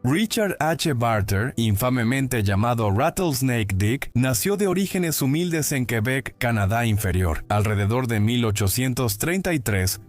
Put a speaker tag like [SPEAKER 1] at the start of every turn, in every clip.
[SPEAKER 1] Richard H. Barter, infamemente llamado Rattlesnake Dick, nació de orígenes humildes en Quebec, Canadá inferior, alrededor de 1833.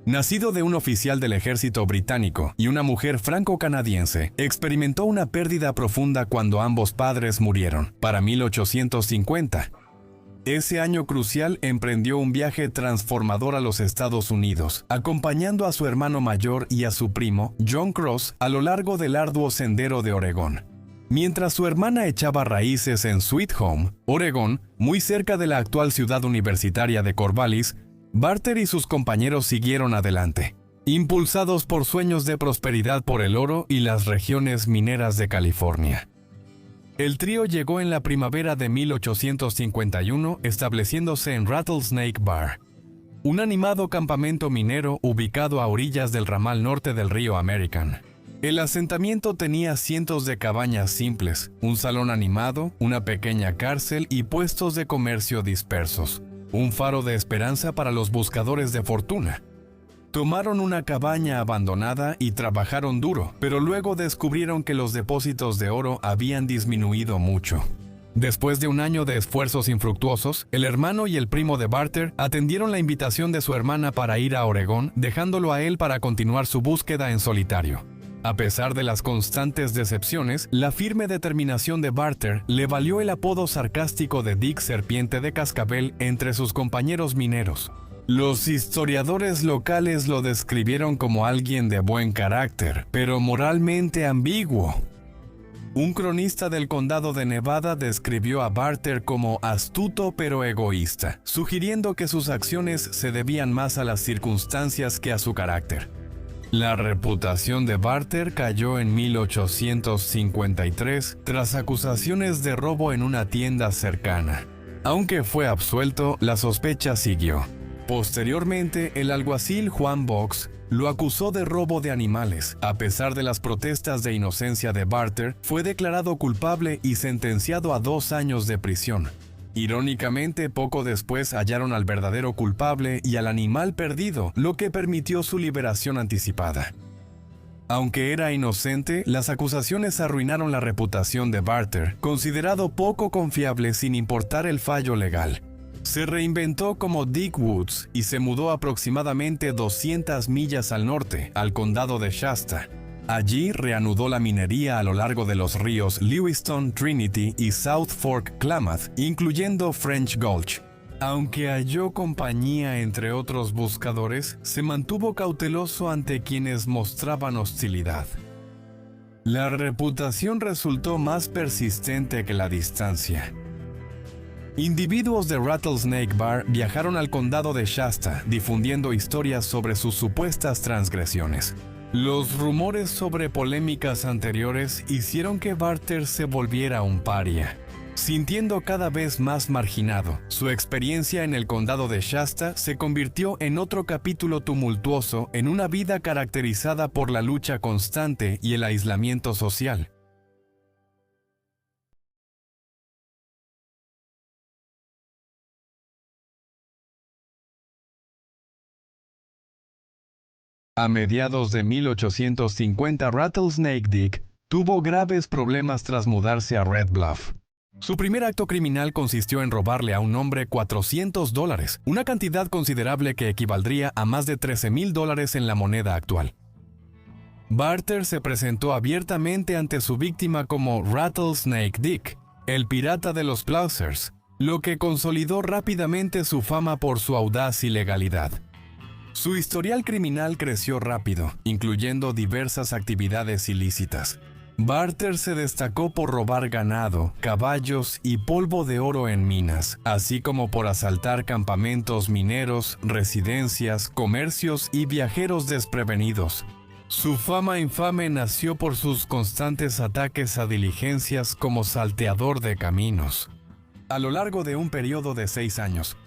[SPEAKER 1] Nacido de un oficial del ejército británico y una mujer franco-canadiense, experimentó una pérdida profunda cuando ambos padres murieron, para 1850. Ese año crucial emprendió un viaje transformador a los Estados Unidos, acompañando a su hermano mayor y a su primo, John Cross, a lo largo del arduo sendero de Oregón. Mientras su hermana echaba raíces en Sweet Home, Oregón, muy cerca de la actual ciudad universitaria de Corvallis, Barter y sus compañeros siguieron adelante, impulsados por sueños de prosperidad por el oro y las regiones mineras de California. El trío llegó en la primavera de 1851, estableciéndose en Rattlesnake Bar, un animado campamento minero ubicado a orillas del ramal norte del río American. El asentamiento tenía cientos de cabañas simples, un salón animado, una pequeña cárcel y puestos de comercio dispersos, un faro de esperanza para los buscadores de fortuna. Tomaron una cabaña abandonada y trabajaron duro, pero luego descubrieron que los depósitos de oro habían disminuido mucho. Después de un año de esfuerzos infructuosos, el hermano y el primo de Barter atendieron la invitación de su hermana para ir a Oregón, dejándolo a él para continuar su búsqueda en solitario. A pesar de las constantes decepciones, la firme determinación de Barter le valió el apodo sarcástico de Dick Serpiente de Cascabel entre sus compañeros mineros. Los historiadores locales lo describieron como alguien de buen carácter, pero moralmente ambiguo. Un cronista del condado de Nevada describió a Barter como astuto pero egoísta, sugiriendo que sus acciones se debían más a las circunstancias que a su carácter. La reputación de Barter cayó en 1853 tras acusaciones de robo en una tienda cercana. Aunque fue absuelto, la sospecha siguió. Posteriormente, el alguacil Juan Box lo acusó de robo de animales. A pesar de las protestas de inocencia de Barter, fue declarado culpable y sentenciado a 2 años de prisión. Irónicamente, poco después hallaron al verdadero culpable y al animal perdido, lo que permitió su liberación anticipada. Aunque era inocente, las acusaciones arruinaron la reputación de Barter, considerado poco confiable sin importar el fallo legal. Se reinventó como Dick Woods y se mudó aproximadamente 200 millas al norte, al condado de Shasta. Allí reanudó la minería a lo largo de los ríos Lewiston, Trinity y South Fork Klamath, incluyendo French Gulch. Aunque halló compañía entre otros buscadores, se mantuvo cauteloso ante quienes mostraban hostilidad. La reputación resultó más persistente que la distancia. Individuos de Rattlesnake Bar viajaron al condado de Shasta, difundiendo historias sobre sus supuestas transgresiones. Los rumores sobre polémicas anteriores hicieron que Barter se volviera un paria. Sintiendo cada vez más marginado, su experiencia en el condado de Shasta se convirtió en otro capítulo tumultuoso en una vida caracterizada por la lucha constante y el aislamiento social. A mediados de 1850, Rattlesnake Dick tuvo graves problemas tras mudarse a Red Bluff. Su primer acto criminal consistió en robarle a un hombre $400, una cantidad considerable que equivaldría a más de $13,000 en la moneda actual. Barter se presentó abiertamente ante su víctima como Rattlesnake Dick, el pirata de los Plowshares, lo que consolidó rápidamente su fama por su audaz y legalidad. Su historial criminal creció rápido, incluyendo diversas actividades ilícitas. Barter se destacó por robar ganado, caballos y polvo de oro en minas, así como por asaltar campamentos mineros, residencias, comercios y viajeros desprevenidos. Su fama infame nació por sus constantes ataques a diligencias como salteador de caminos. A lo largo de un periodo de 6 años,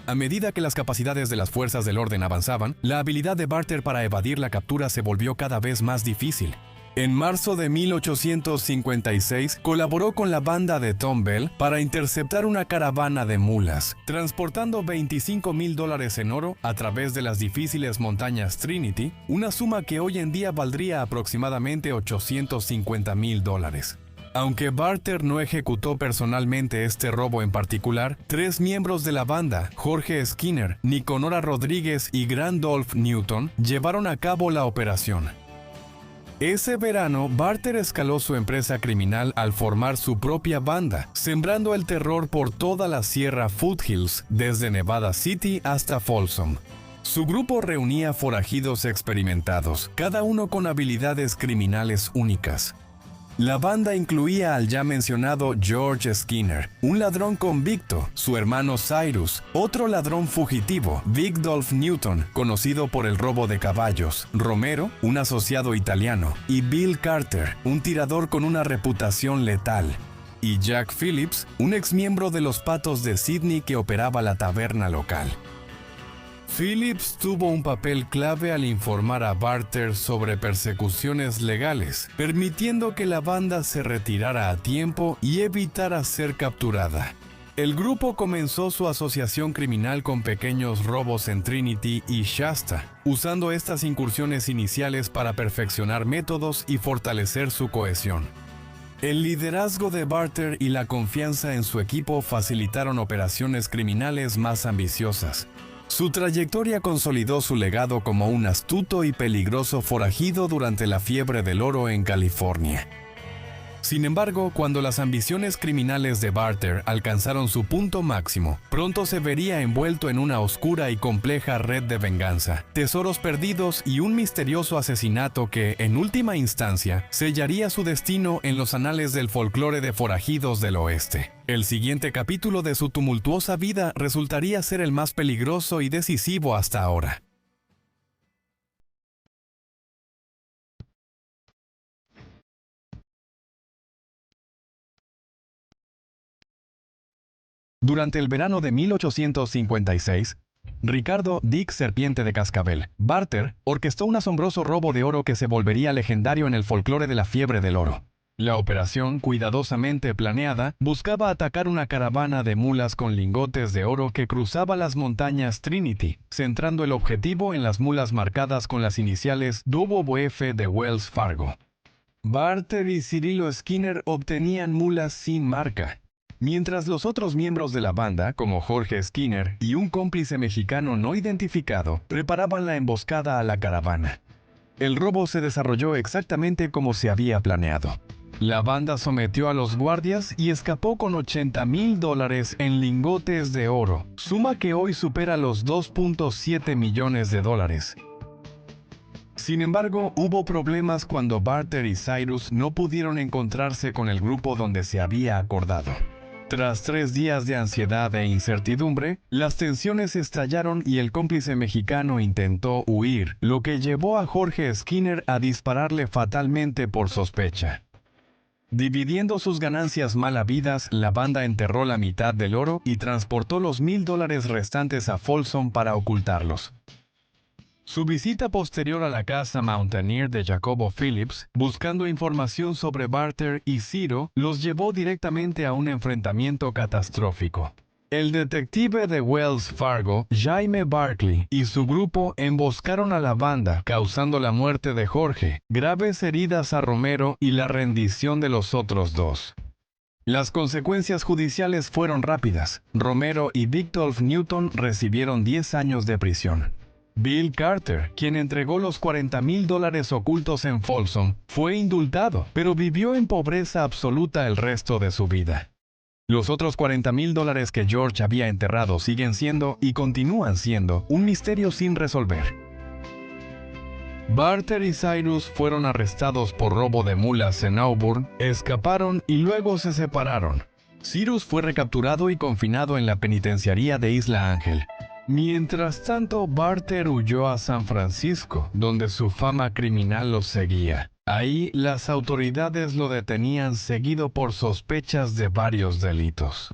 [SPEAKER 1] a medida que las capacidades de las fuerzas del orden avanzaban, la habilidad de Barter para evadir la captura se volvió cada vez más difícil. En marzo de 1856 colaboró con la banda de Tom Bell para interceptar una caravana de mulas, transportando $25,000 en oro a través de las difíciles montañas Trinity, una suma que hoy en día valdría aproximadamente $850,000. Aunque Barter no ejecutó personalmente este robo en particular, 3 miembros de la banda, Jorge Skinner, Nicanor Rodríguez y Randolph Newton, llevaron a cabo la operación. Ese verano, Barter escaló su empresa criminal al formar su propia banda, sembrando el terror por toda la Sierra Foothills, desde Nevada City hasta Folsom. Su grupo reunía forajidos experimentados, cada uno con habilidades criminales únicas. La banda incluía al ya mencionado George Skinner, un ladrón convicto, su hermano Cyrus, otro ladrón fugitivo, Victor Newton, conocido por el robo de caballos, Romero, un asociado italiano, y Bill Carter, un tirador con una reputación letal, y Jack Phillips, un exmiembro de los Patos de Sydney que operaba la taberna local. Phillips tuvo un papel clave al informar a Barter sobre persecuciones legales, permitiendo que la banda se retirara a tiempo y evitara ser capturada. El grupo comenzó su asociación criminal con pequeños robos en Trinity y Shasta, usando estas incursiones iniciales para perfeccionar métodos y fortalecer su cohesión. El liderazgo de Barter y la confianza en su equipo facilitaron operaciones criminales más ambiciosas. Su trayectoria consolidó su legado como un astuto y peligroso forajido durante la fiebre del oro en California. Sin embargo, cuando las ambiciones criminales de Barter alcanzaron su punto máximo, pronto se vería envuelto en una oscura y compleja red de venganza, tesoros perdidos y un misterioso asesinato que, en última instancia, sellaría su destino en los anales del folclore de forajidos del oeste. El siguiente capítulo de su tumultuosa vida resultaría ser el más peligroso y decisivo hasta ahora. Durante el verano de 1856, Ricardo Dick Serpiente de Cascabel, Barter, orquestó un asombroso robo de oro que se volvería legendario en el folclore de la fiebre del oro. La operación, cuidadosamente planeada, buscaba atacar una caravana de mulas con lingotes de oro que cruzaba las montañas Trinity, centrando el objetivo en las mulas marcadas con las iniciales WF de Wells Fargo. Barter y Cirilo Skinner obtenían mulas sin marca, mientras los otros miembros de la banda, como Jorge Skinner y un cómplice mexicano no identificado, preparaban la emboscada a la caravana. El robo se desarrolló exactamente como se había planeado. La banda sometió a los guardias y escapó con $80,000 en lingotes de oro, suma que hoy supera los $2.7 millones. Sin embargo, hubo problemas cuando Barter y Cyrus no pudieron encontrarse con el grupo donde se había acordado. Tras 3 días de ansiedad e incertidumbre, las tensiones estallaron y el cómplice mexicano intentó huir, lo que llevó a Jorge Skinner a dispararle fatalmente por sospecha. Dividiendo sus ganancias mal habidas, la banda enterró la mitad del oro y transportó los $1,000 restantes a Folsom para ocultarlos. Su visita posterior a la casa Mountaineer de Jacobo Phillips, buscando información sobre Barter y Ciro, los llevó directamente a un enfrentamiento catastrófico. El detective de Wells Fargo, Jaime Barkley, y su grupo emboscaron a la banda, causando la muerte de Jorge, graves heridas a Romero y la rendición de los otros 2. Las consecuencias judiciales fueron rápidas. Romero y Victor Newton recibieron 10 años de prisión. Bill Carter, quien entregó los $40,000 ocultos en Folsom, fue indultado, pero vivió en pobreza absoluta el resto de su vida. Los otros $40,000 que George había enterrado siguen siendo, y continúan siendo, un misterio sin resolver. Barter y Cyrus fueron arrestados por robo de mulas en Auburn, escaparon y luego se separaron. Cyrus fue recapturado y confinado en la penitenciaría de Isla Ángel. Mientras tanto, Barter huyó a San Francisco, donde su fama criminal lo seguía. Ahí, las autoridades lo detenían seguido por sospechas de varios delitos.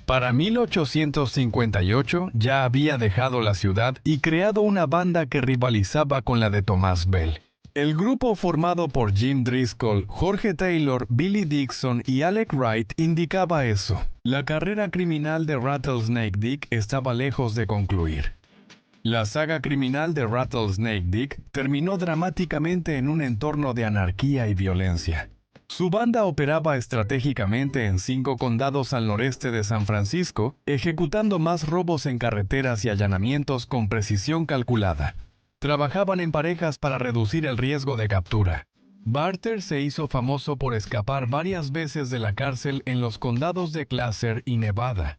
[SPEAKER 1] Para 1858 ya había dejado la ciudad y creado una banda que rivalizaba con la de Thomas Bell. El grupo formado por Jim Driscoll, Jorge Taylor, Billy Dixon y Alec Wright indicaba eso. La carrera criminal de Rattlesnake Dick estaba lejos de concluir. La saga criminal de Rattlesnake Dick terminó dramáticamente en un entorno de anarquía y violencia. Su banda operaba estratégicamente en 5 condados al noreste de San Francisco, ejecutando más robos en carreteras y allanamientos con precisión calculada. Trabajaban en parejas para reducir el riesgo de captura. Barter se hizo famoso por escapar varias veces de la cárcel en los condados de Placer y Nevada.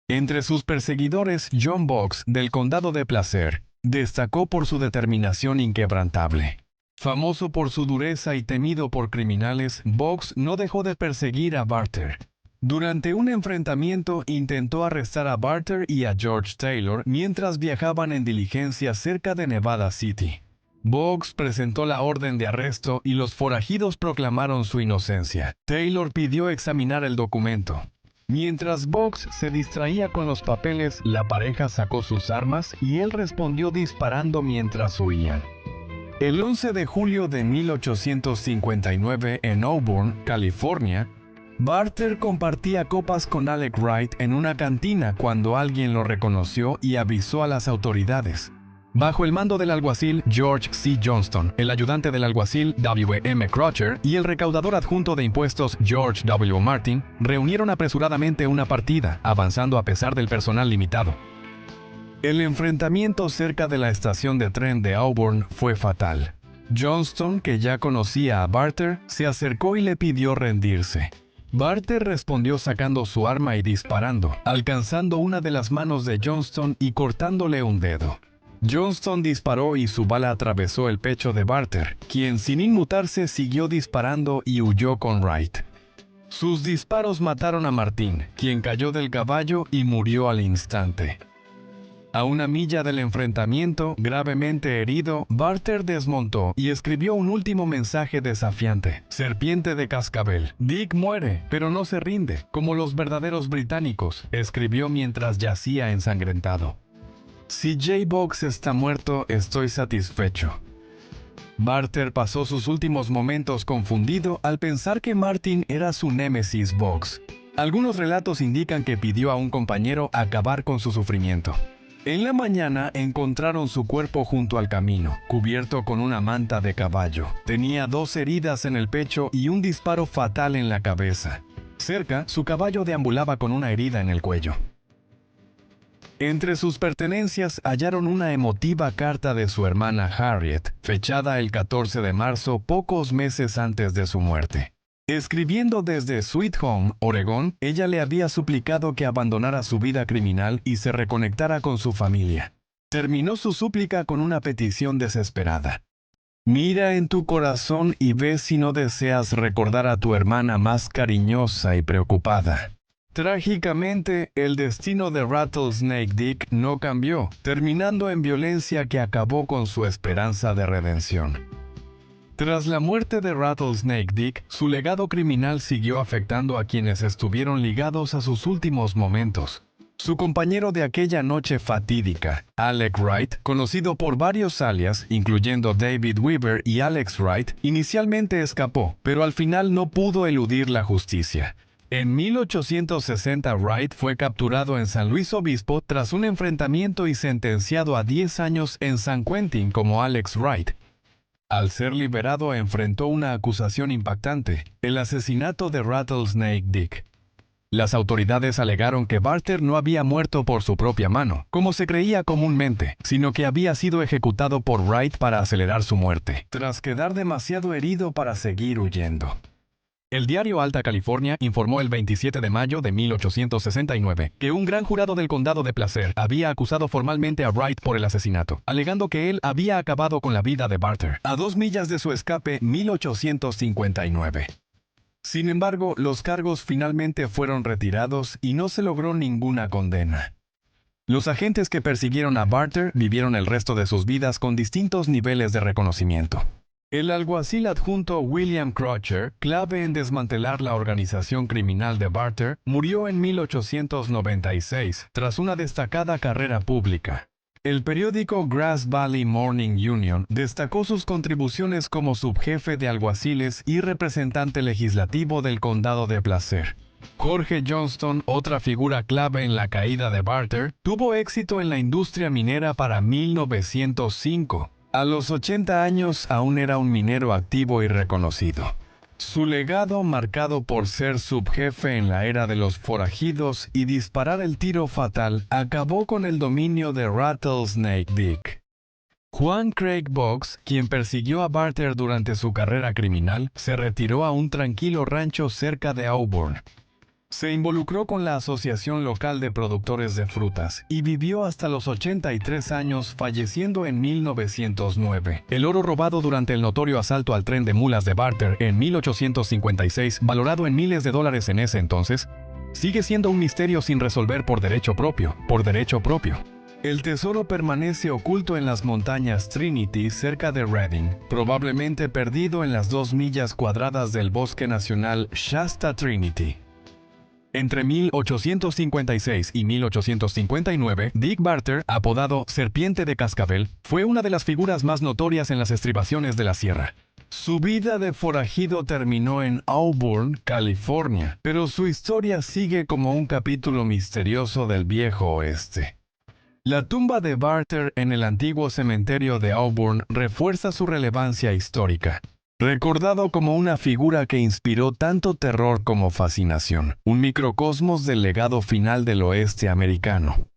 [SPEAKER 1] Entre sus perseguidores, John Box, del condado de Placer, destacó por su determinación inquebrantable. Famoso por su dureza y temido por criminales, Box no dejó de perseguir a Barter. Durante un enfrentamiento intentó arrestar a Barter y a George Taylor mientras viajaban en diligencia cerca de Nevada City. Box presentó la orden de arresto y los forajidos proclamaron su inocencia. Taylor pidió examinar el documento. Mientras Box se distraía con los papeles, la pareja sacó sus armas y él respondió disparando mientras huían. El 11 de julio de 1859 en Auburn, California, Barter compartía copas con Alec Wright en una cantina cuando alguien lo reconoció y avisó a las autoridades. Bajo el mando del alguacil George C. Johnston, el ayudante del alguacil W. M. Crutcher y el recaudador adjunto de impuestos George W. Martin, reunieron apresuradamente una partida, avanzando a pesar del personal limitado. El enfrentamiento cerca de la estación de tren de Auburn fue fatal. Johnston, que ya conocía a Barter, se acercó y le pidió rendirse. Barter respondió sacando su arma y disparando, alcanzando una de las manos de Johnston y cortándole un dedo. Johnston disparó y su bala atravesó el pecho de Barter, quien sin inmutarse siguió disparando y huyó con Wright. Sus disparos mataron a Martin, quien cayó del caballo y murió al instante. A una milla del enfrentamiento, gravemente herido, Barter desmontó y escribió un último mensaje desafiante. Serpiente de cascabel. Dick muere, pero no se rinde, como los verdaderos británicos, escribió mientras yacía ensangrentado. Si J. Box está muerto, estoy satisfecho. Barter pasó sus últimos momentos confundido al pensar que Martin era su némesis Box. Algunos relatos indican que pidió a un compañero acabar con su sufrimiento. En la mañana encontraron su cuerpo junto al camino, cubierto con una manta de caballo. Tenía 2 heridas en el pecho y un disparo fatal en la cabeza. Cerca, su caballo deambulaba con una herida en el cuello. Entre sus pertenencias hallaron una emotiva carta de su hermana Harriet, fechada el 14 de marzo, pocos meses antes de su muerte. Escribiendo desde Sweet Home, Oregón, ella le había suplicado que abandonara su vida criminal y se reconectara con su familia. Terminó su súplica con una petición desesperada. Mira en tu corazón y ve si no deseas recordar a tu hermana más cariñosa y preocupada. Trágicamente, el destino de Rattlesnake Dick no cambió, terminando en violencia que acabó con su esperanza de redención. Tras la muerte de Rattlesnake Dick, su legado criminal siguió afectando a quienes estuvieron ligados a sus últimos momentos. Su compañero de aquella noche fatídica, Alec Wright, conocido por varios alias, incluyendo David Weaver y Alex Wright, inicialmente escapó, pero al final no pudo eludir la justicia. En 1860, Wright fue capturado en San Luis Obispo tras un enfrentamiento y sentenciado a 10 años en San Quentin como Alex Wright. Al ser liberado, enfrentó una acusación impactante: el asesinato de Rattlesnake Dick. Las autoridades alegaron que Barter no había muerto por su propia mano, como se creía comúnmente, sino que había sido ejecutado por Wright para acelerar su muerte, tras quedar demasiado herido para seguir huyendo. El diario Alta California informó el 27 de mayo de 1869 que un gran jurado del condado de Placer había acusado formalmente a Wright por el asesinato, alegando que él había acabado con la vida de Barter, a 2 millas de su escape 1859. Sin embargo, los cargos finalmente fueron retirados y no se logró ninguna condena. Los agentes que persiguieron a Barter vivieron el resto de sus vidas con distintos niveles de reconocimiento. El alguacil adjunto William Crutcher, clave en desmantelar la organización criminal de Barter, murió en 1896, tras una destacada carrera pública. El periódico Grass Valley Morning Union destacó sus contribuciones como subjefe de alguaciles y representante legislativo del condado de Placer. Jorge Johnston, otra figura clave en la caída de Barter, tuvo éxito en la industria minera para 1905. A los 80 años aún era un minero activo y reconocido. Su legado, marcado por ser subjefe en la era de los forajidos y disparar el tiro fatal, acabó con el dominio de Rattlesnake Dick. Juan Craig Boggs, quien persiguió a Barter durante su carrera criminal, se retiró a un tranquilo rancho cerca de Auburn. Se involucró con la Asociación Local de Productores de Frutas y vivió hasta los 83 años, falleciendo en 1909. El oro robado durante el notorio asalto al tren de mulas de Barter en 1856, valorado en miles de dólares en ese entonces, sigue siendo un misterio sin resolver por derecho propio. El tesoro permanece oculto en las montañas Trinity cerca de Redding, probablemente perdido en las 2 millas cuadradas del bosque nacional Shasta Trinity. Entre 1856 y 1859, Dick Barter, apodado Serpiente de Cascabel, fue una de las figuras más notorias en las estribaciones de la sierra. Su vida de forajido terminó en Auburn, California, pero su historia sigue como un capítulo misterioso del viejo oeste. La tumba de Barter en el antiguo cementerio de Auburn refuerza su relevancia histórica. Recordado como una figura que inspiró tanto terror como fascinación, un microcosmos del legado final del oeste americano.